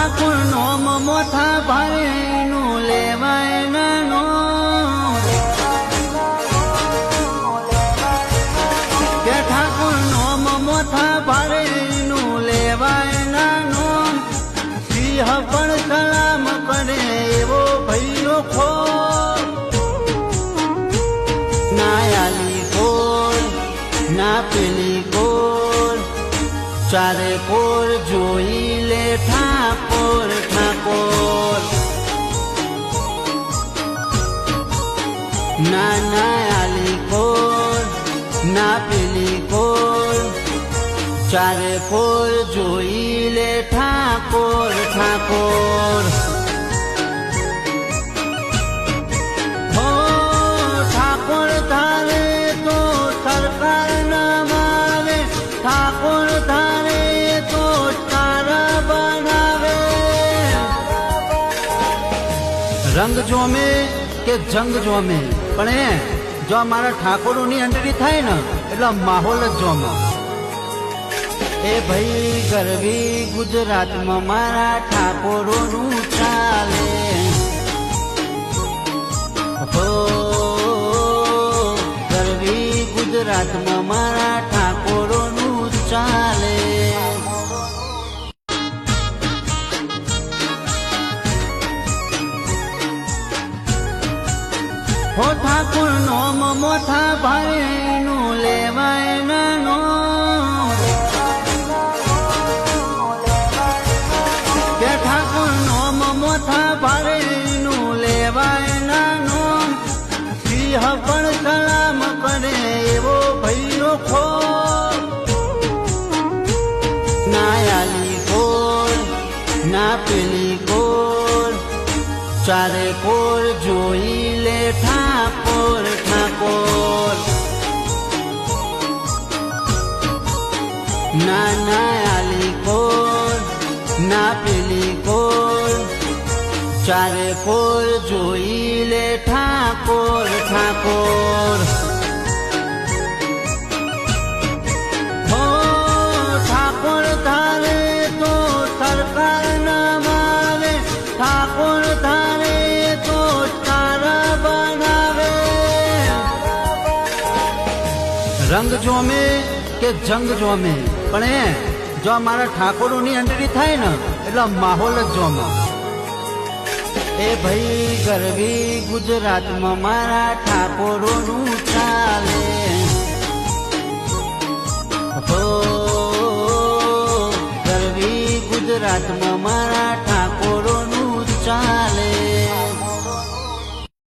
ઠાકોર નોમ મોથા ભાઈનું લેવાય નાનો કે ઠાકોર નોમ મોથા ભાઈનું લેવાય નાનો સિંહ પણ સલામ કરે એવો ભૈયો ખો ના આલી કોર ના પેલી કોર ચારે કોર જોઈ લે ઠાકોર ઠાકોર ના ના આલી કોર ના પેલી કોર ચારે કોર જોઈ લે ઠાકોર ઠાકોર હો ઠાકોર ધારે તો સરકાર ના મારે ઠાકોર ધારે તો તારા બનાવે રંગ જોમે કે જંગ જોમે પણ જો મારા ઠાકોરોની એન્ટ્રી થાય ને એટલે માહોલ જ જોમે એ ભાઈ ગરવી ગુજરાતમાં મારા ઠાકોરોનું ચાલે હો ગરવી ગુજરાતમાં મારા ઠાકોરોનું ચાલે હો ઠાકોર નોમ મોથા ભાઈનું લેવાય નાનો કે ઠાકોર નોમ મોથા ભાઈનું લેવાય નાનો સિંહ પણ સલામ કરે એવો ભૈયો ખો ના આલી કોર ના પેલી કોર ચારે કોર જોઈ લે ઠાકોર ઠાકોર ના ના આલી કોર ના પેલી કોર ચારે કોર જોઈ લે ઠાકોર ઠાકોર હો ઠાકોર ધારે તો સરકાર ના મારે ઠાકોર ધારે તો તારા બનાવે રંગ જોમે કે જંગ જોમે પણ જો મારા ઠાકોરોની એન્ટ્રી થાય ને એટલે માહોલ જ જોમે એ ભાઈ ગરવી ગુજરાતમાં મારા ઠાકોરોનું ચાલે હો ગરવી ગુજરાતમાં મારા